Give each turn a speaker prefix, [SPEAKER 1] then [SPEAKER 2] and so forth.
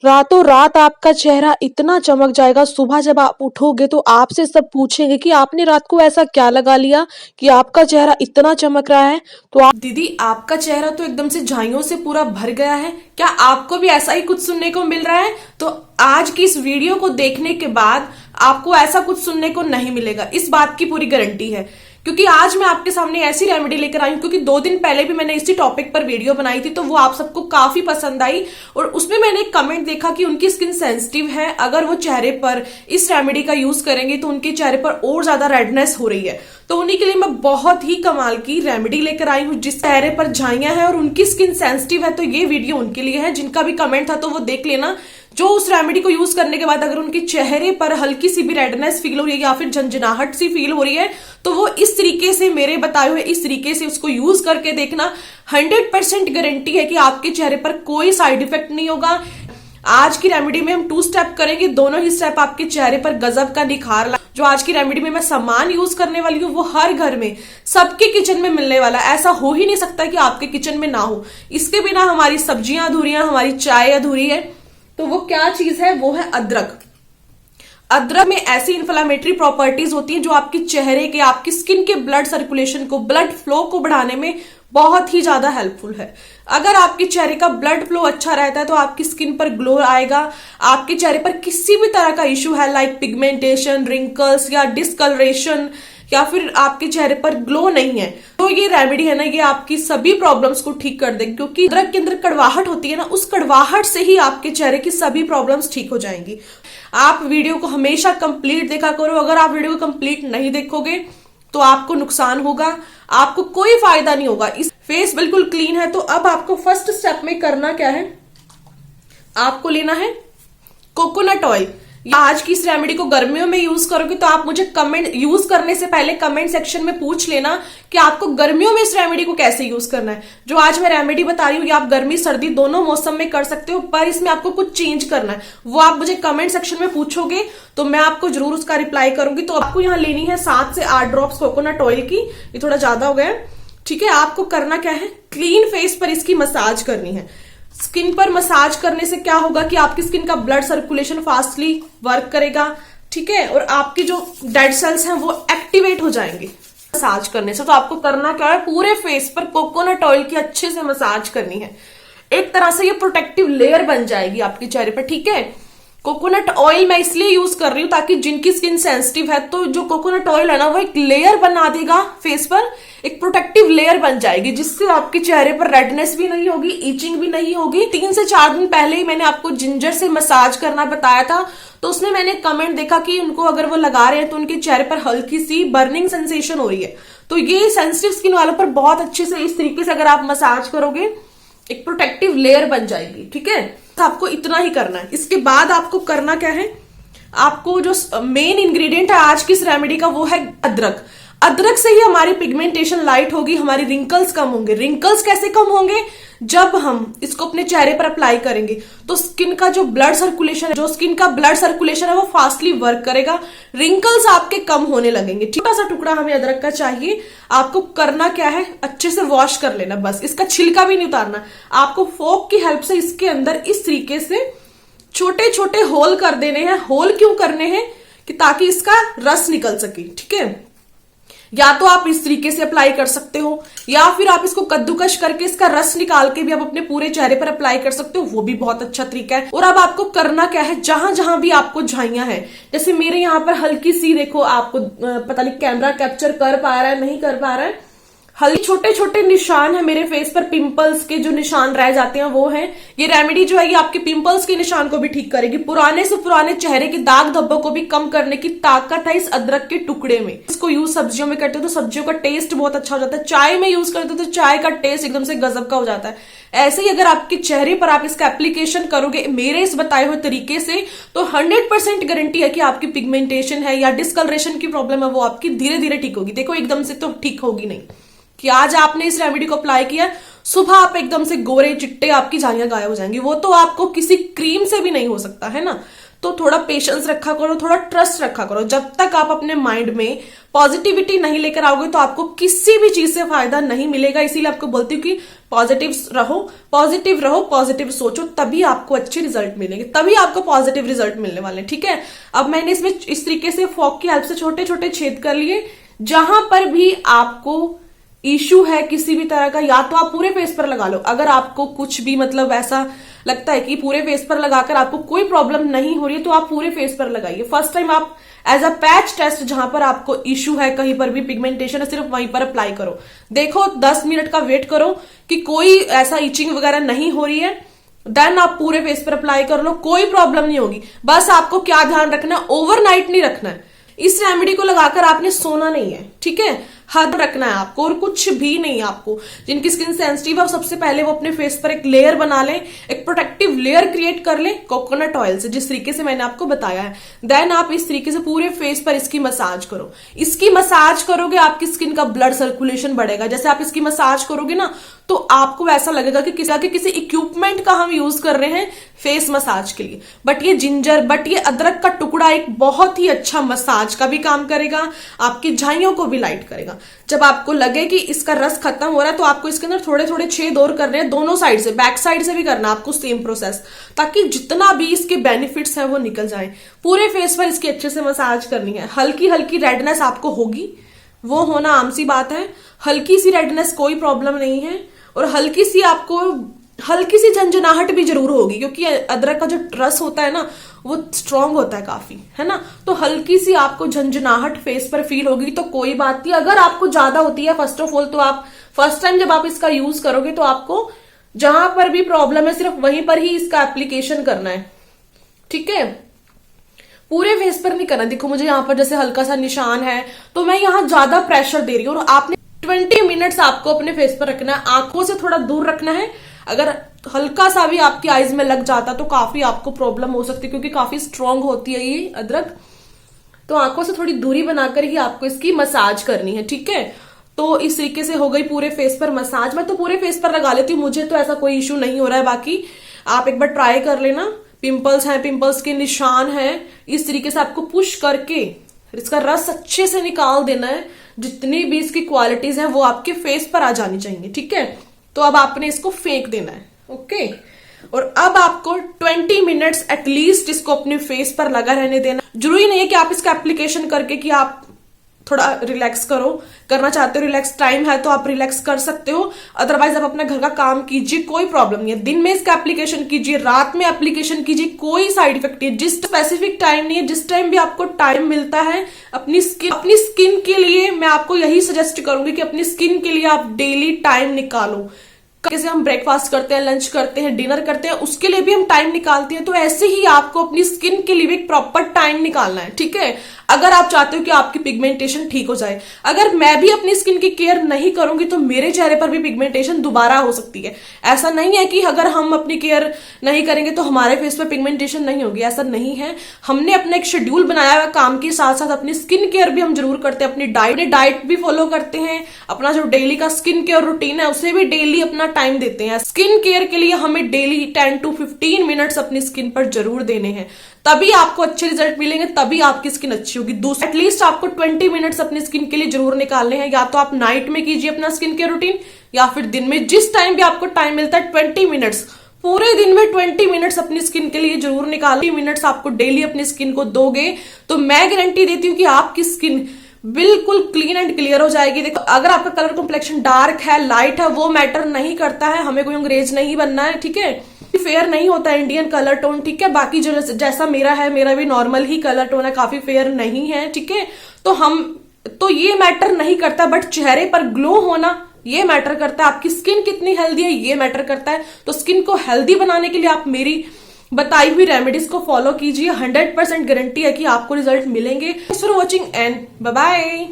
[SPEAKER 1] रातों रात आपका चेहरा इतना चमक जाएगा, सुबह जब आप उठोगे तो आपसे सब पूछेंगे कि आपने रात को ऐसा क्या लगा लिया कि आपका चेहरा इतना चमक रहा है। तो आप
[SPEAKER 2] दीदी, आपका चेहरा तो एकदम से झाइयों से पूरा भर गया है। क्या आपको भी ऐसा ही कुछ सुनने को मिल रहा है? तो आज की इस वीडियो को देखने के बाद आपको ऐसा कुछ सुनने को नहीं मिलेगा, इस बात की पूरी गारंटी है। क्योंकि आज मैं आपके सामने ऐसी रेमेडी लेकर आई हूं, क्योंकि 2 दिन पहले भी मैंने इसी टॉपिक पर वीडियो बनाई थी, तो वो आप सबको काफी पसंद आई। और उसमें मैंने एक कमेंट देखा कि उनकी स्किन सेंसिटिव है, अगर वो चेहरे पर इस रेमेडी का यूज करेंगे तो उनके चेहरे पर और ज्यादा रेडनेस हो रही है। तो उन्हीं के लिए मैं बहुत ही कमाल की रेमेडी लेकर आई हूँ, जिस चेहरे पर झाइयां हैं और उनकी स्किन सेंसिटिव है। तो ये वीडियो उनके लिए है, जिनका भी कमेंट था तो वो देख लेना। जो उस रेमेडी को यूज करने के बाद अगर उनके चेहरे पर हल्की सी भी रेडनेस फील हो रही है या फिर झंझनाहट सी फील हो रही है, तो वो इस तरीके से, मेरे बताए हुए इस तरीके से उसको यूज करके देखना। 100% गारंटी है कि आपके चेहरे पर कोई साइड इफेक्ट नहीं होगा। आज की रेमेडी में हम 2 स्टेप करेंगे, दोनों ही स्टेप आपके चेहरे पर गजब का निखार ला। जो आज की रेमेडी में मैं सामान यूज करने वाली हूँ वो हर घर में, सबके किचन में मिलने वाला। ऐसा हो ही नहीं सकता कि आपके किचन में ना हो। इसके बिना हमारी सब्जियां अधूरी हैं, हमारी चाय अधूरी है। तो वो क्या चीज है? वो है अदरक। अदरक में ऐसी इन्फ्लामेटरी प्रॉपर्टीज होती हैं जो आपके चेहरे के, आपकी स्किन के ब्लड सर्कुलेशन को, ब्लड फ्लो को बढ़ाने में बहुत ही ज्यादा हेल्पफुल है। अगर आपके चेहरे का ब्लड फ्लो अच्छा रहता है तो आपकी स्किन पर ग्लो आएगा। आपके चेहरे पर किसी भी तरह का इश्यू है, लाइक पिगमेंटेशन, रिंकल्स या डिस्कलरेशन, या फिर आपके चेहरे पर ग्लो नहीं है, तो ये रेमेडी है ना, ये आपकी सभी प्रॉब्लम्स को ठीक कर देगी। क्योंकि अदरक के अंदर कड़वाहट होती है ना, उस कड़वाहट से ही आपके चेहरे की सभी प्रॉब्लम्स ठीक हो जाएंगी। आप वीडियो को हमेशा कंप्लीट देखा करो। अगर आप वीडियो को कंप्लीट नहीं देखोगे तो आपको नुकसान होगा, आपको कोई फायदा नहीं होगा। इस फेस बिल्कुल क्लीन है। तो अब आपको फर्स्ट स्टेप में करना क्या है? आपको लेना है कोकोनट ऑयल। आज की इस रेमेडी को गर्मियों में यूज करोगे तो आप मुझे कमेंट, यूज करने से पहले कमेंट सेक्शन में पूछ लेना कि आपको गर्मियों में इस रेमेडी को कैसे यूज करना है। जो आज मैं रेमेडी बता रही हूँ ये आप गर्मी सर्दी दोनों मौसम में कर सकते हो, पर इसमें आपको कुछ चेंज करना है। वो आप मुझे कमेंट सेक्शन में पूछोगे तो मैं आपको जरूर उसका रिप्लाई करूंगी। तो आपको यहाँ लेनी है 7 से 8 ड्रॉप्स कोकोनट ऑयल की। ये थोड़ा ज्यादा हो गया, ठीक है। आपको करना क्या है? क्लीन फेस पर इसकी मसाज करनी है। स्किन पर मसाज करने से क्या होगा कि आपकी स्किन का ब्लड सर्कुलेशन फास्टली वर्क करेगा, ठीक है, और आपके जो डेड सेल्स हैं वो एक्टिवेट हो जाएंगे मसाज करने से। तो आपको करना क्या है? पूरे फेस पर कोकोनट ऑयल की अच्छे से मसाज करनी है। एक तरह से ये प्रोटेक्टिव लेयर बन जाएगी आपके चेहरे पर, ठीक है। कोकोनट ऑयल मैं इसलिए यूज कर रही हूँ ताकि जिनकी स्किन सेंसिटिव है, तो जो कोकोनट ऑयल है ना वो एक लेयर बना देगा फेस पर, एक प्रोटेक्टिव लेयर बन जाएगी, जिससे आपके चेहरे पर रेडनेस भी नहीं होगी, इचिंग भी नहीं होगी। 3 से 4 दिन पहले ही मैंने आपको जिंजर से मसाज करना बताया था, तो उसमें मैंने कमेंट देखा कि उनको अगर वो लगा रहे हैं तो उनके चेहरे पर हल्की सी बर्निंग सेंसेशन हो रही है। तो ये सेंसिटिव स्किन वालों पर बहुत अच्छे से इस तरीके से अगर आप मसाज करोगे एक प्रोटेक्टिव लेयर बन जाएगी, ठीक है। तो आपको इतना ही करना है। इसके बाद आपको करना क्या है? आपको जो मेन इंग्रेडिएंट है आज की इस रेमेडी का वो है अदरक। अदरक से ही हमारी पिगमेंटेशन लाइट होगी, हमारी रिंकल्स कम होंगे। रिंकल्स कैसे कम होंगे? जब हम इसको अपने चेहरे पर अप्लाई करेंगे तो स्किन का जो ब्लड सर्कुलेशन है वो फास्टली वर्क करेगा, रिंकल्स आपके कम होने लगेंगे। छोटा सा टुकड़ा हमें अदरक का चाहिए। आपको करना क्या है? अच्छे से वॉश कर लेना, बस इसका छिलका भी नहीं उतारना। आपको फोक की हेल्प से इसके अंदर इस तरीके से छोटे छोटे होल कर देने हैं। होल क्यों करने हैं? कि ताकि इसका रस निकल सके, ठीक है। या तो आप इस तरीके से अप्लाई कर सकते हो, या फिर आप इसको कद्दूकश करके इसका रस निकाल के भी आप अपने पूरे चेहरे पर अप्लाई कर सकते हो, वो भी बहुत अच्छा तरीका है। और अब आपको करना क्या है? जहां जहां भी आपको झाइयां हैं, जैसे मेरे यहाँ पर हल्की सी, देखो आपको पता नहीं कैमरा कैप्चर कर पा रहा है नहीं कर पा रहा है, हल्के छोटे छोटे निशान है मेरे फेस पर, पिंपल्स के जो निशान रह जाते हैं वो है। ये रेमेडी जो है ये आपके पिंपल्स के निशान को भी ठीक करेगी। पुराने से पुराने चेहरे के दाग धब्बों को भी कम करने की ताकत है इस अदरक के टुकड़े में। इसको यूज सब्जियों में करते हो तो सब्जियों का टेस्ट बहुत अच्छा हो जाता है। चाय में यूज करते हो तो चाय का टेस्ट एकदम से गजब का हो जाता है। ऐसे ही अगर आपके चेहरे पर आप इसका एप्लीकेशन करोगे मेरे इस बताए हुए तरीके से, तो 100% गारंटी है कि आपकी पिगमेंटेशन है या डिस्कलरेशन की प्रॉब्लम है वो आपकी धीरे धीरे ठीक होगी। देखो एकदम से तो ठीक होगी नहीं। कि आज आपने इस रेमेडी को अप्लाई किया सुबह आप एकदम से गोरे चिट्टे, आपकी झाइयां गायब हो जाएंगी। वो तो आपको किसी क्रीम से भी नहीं हो सकता है ना। तो थोड़ा पेशेंस रखा करो, थोड़ा ट्रस्ट रखा करो। जब तक आप अपने माइंड में पॉजिटिविटी नहीं लेकर आओगे तो आपको किसी भी चीज से फायदा नहीं मिलेगा। इसीलिए आपको बोलती हूँ कि पॉजिटिव रहो, पॉजिटिव सोचो, तभी आपको अच्छे रिजल्ट मिलेंगे, तभी आपको पॉजिटिव रिजल्ट मिलने वाले हैं। ठीक है, अब मैंने इसमें इस तरीके से फॉग की हेल्प से छोटे छोटे छेद कर लिए। जहां पर भी आपको इशू है किसी भी तरह का, या तो आप पूरे फेस पर लगा लो। अगर आपको कुछ भी मतलब ऐसा लगता है कि पूरे फेस पर लगाकर आपको कोई प्रॉब्लम नहीं हो रही है तो आप पूरे फेस पर लगाइए। फर्स्ट टाइम आप एज अ पैच टेस्ट, जहां पर आपको इशू है, कहीं पर भी पिगमेंटेशन है, सिर्फ वहीं पर अप्लाई करो। देखो 10 मिनट का वेट करो कि कोई ऐसा इचिंग वगैरह नहीं हो रही है, देन आप पूरे फेस पर अप्लाई कर लो, कोई प्रॉब्लम नहीं होगी। बस आपको क्या ध्यान रखना है, ओवरनाइट नहीं रखना है। इस रेमेडी को लगाकर आपने सोना नहीं है, ठीक है, हद रखना है आपको, और कुछ भी नहीं। आपको जिनकी स्किन सेंसिटिव है सबसे पहले वो अपने फेस पर एक लेयर बना लें, एक प्रोटेक्टिव लेयर क्रिएट कर लें कोकोनट ऑयल से, जिस तरीके से मैंने आपको बताया है। देन आप इस तरीके से पूरे फेस पर इसकी मसाज करो। इसकी मसाज करोगे आपकी स्किन का ब्लड सर्कुलेशन बढ़ेगा। जैसे आप इसकी मसाज करोगे ना तो आपको ऐसा लगेगा कि किसी इक्विपमेंट का हम यूज कर रहे हैं फेस मसाज के लिए। बट ये अदरक का टुकड़ा एक बहुत ही अच्छा मसाज का भी काम करेगा, आपकी झाइयों को भी लाइट करेगा। जब आपको लगे कि इसका रस खत्म हो रहा है तो आपको इसके अंदर थोड़े थोड़े छेद और करने हैं, दोनों साइड से, बैक साइड से भी करना आपको सेम प्रोसेस, ताकि जितना भी इसके बेनिफिट्स हैं वो निकल जाए। पूरे फेस पर इसकी अच्छे से मसाज करनी है। हल्की हल्की रेडनेस आपको होगी, वो होना आम सी बात है। हल्की सी रेडनेस कोई प्रॉब्लम नहीं है, और हल्की सी झंझनाहट भी जरूर होगी, क्योंकि अदरक का जो रस होता है ना वो स्ट्रांग होता है काफी, है ना। तो हल्की सी आपको झंझनाहट फेस पर फील होगी तो कोई बात नहीं। अगर आपको ज्यादा होती है फर्स्ट ऑफ ऑल, तो आप फर्स्ट टाइम जब आप इसका यूज करोगे तो आपको जहां पर भी प्रॉब्लम है सिर्फ वहीं पर ही इसका एप्लीकेशन करना है, ठीक है, पूरे फेस पर नहीं करना। देखो मुझे यहाँ पर जैसे हल्का सा निशान है तो मैं यहाँ ज्यादा प्रेशर दे रही हूँ, और आपने 20 मिनट्स आपको अपने फेस पर रखना है, आंखों से थोड़ा दूर रखना है। अगर हल्का सा भी आपकी आईज में लग जाता तो काफी आपको प्रॉब्लम हो सकती है, क्योंकि काफी स्ट्रांग होती है ये अदरक। तो आंखों से थोड़ी दूरी बनाकर ही आपको इसकी मसाज करनी है, ठीक है। तो इस तरीके से हो गई पूरे फेस पर मसाज। मैं तो पूरे फेस पर लगा लेती हूँ, मुझे तो ऐसा कोई इश्यू नहीं हो रहा है। बाकी आप एक बार ट्राई कर लेना। पिंपल्स हैं, पिंपल्स के निशान हैं, इस तरीके से आपको पुश करके इसका रस अच्छे से निकाल देना है। जितनी भी इसकी क्वालिटीज हैं वो आपके फेस पर आ जानी चाहिए, ठीक है। तो अब आपने इसको फेंक देना है, ओके। और अब आपको 20 मिनट्स एटलीस्ट इसको अपने फेस पर लगा रहने देना। जरूरी नहीं है कि आप इसका एप्लीकेशन करके कि आप थोड़ा रिलैक्स करना चाहते हो, रिलैक्स टाइम है तो आप रिलैक्स कर सकते हो, अदरवाइज आप अपना घर का काम कीजिए, कोई प्रॉब्लम नहीं है। दिन में इसका एप्लीकेशन कीजिए, रात में एप्लीकेशन कीजिए, कोई साइड इफेक्ट नहीं है। जिस स्पेसिफिक टाइम नहीं है, जिस टाइम भी आपको टाइम मिलता है अपनी स्किन के लिए, मैं आपको यही सजेस्ट करूंगी कि अपनी स्किन के लिए आप डेली टाइम निकालो। जैसे हम ब्रेकफास्ट करते हैं, लंच करते हैं, डिनर करते हैं, उसके लिए भी हम टाइम निकालते हैं। तो ऐसे ही आपको अपनी स्किन के लिए भी एक प्रॉपर टाइम निकालना है, ठीक है। अगर आप चाहते हो कि आपकी पिगमेंटेशन ठीक हो जाए, अगर मैं भी अपनी स्किन की केयर नहीं करूंगी तो मेरे चेहरे पर भी पिगमेंटेशन दोबारा हो सकती है। ऐसा नहीं है कि अगर हम अपनी केयर नहीं करेंगे तो हमारे फेस पर पिगमेंटेशन नहीं होगी, ऐसा नहीं है। हमने अपना एक शेड्यूल बनाया हुआ, काम के साथ साथ अपनी स्किन केयर भी हम जरूर करते हैं, अपनी डाइट भी फॉलो करते हैं, अपना जो डेली का स्किन केयर रूटीन है उसे भी डेली अपना टाइम देते हैं। स्किन केयर के लिए हमें डेली 10 to 15 मिनट्स अपनी स्किन पर जरूर देने हैं, तभी आपको अच्छे रिजल्ट मिलेंगे, तभी आपकी स्किन अच्छी होगी। एटलीस्ट आपको 20 मिनट्स अपनी स्किन के लिए जरूर निकालने हैं। या तो आप नाइट में कीजिए अपना स्किन केयर रूटीन, या फिर दिन में, जिस टाइम भी आपको टाइम मिलता है 20 मिनट्स, पूरे दिन में 20 मिनट्स अपनी स्किन के लिए जरूर निकालो। 20 मिनट्स आपको डेली अपनी स्किन को दोगे तो मैं गारंटी देती हूँ कि आपकी स्किन बिल्कुल क्लीन एंड क्लियर हो जाएगी। देखो अगर आपका कलर कॉम्प्लेक्शन डार्क है, लाइट है, वो मैटर नहीं करता है, हमें कोई अंग्रेज नहीं बनना है, ठीक है। फेयर नहीं होता है इंडियन कलर टोन, ठीक है। बाकी जो जैसा मेरा है, मेरा भी नॉर्मल ही कलर टोन है, काफी फेयर नहीं है, ठीक है। तो ये मैटर नहीं करता, बट चेहरे पर ग्लो होना ये मैटर करता है। आपकी स्किन कितनी हेल्दी है ये मैटर करता है। तो स्किन को हेल्दी बनाने के लिए आप मेरी बताई हुई रेमेडीज को फॉलो कीजिए, 100% गारंटी है कि आपको रिजल्ट मिलेंगे। Thanks for watching and bye bye.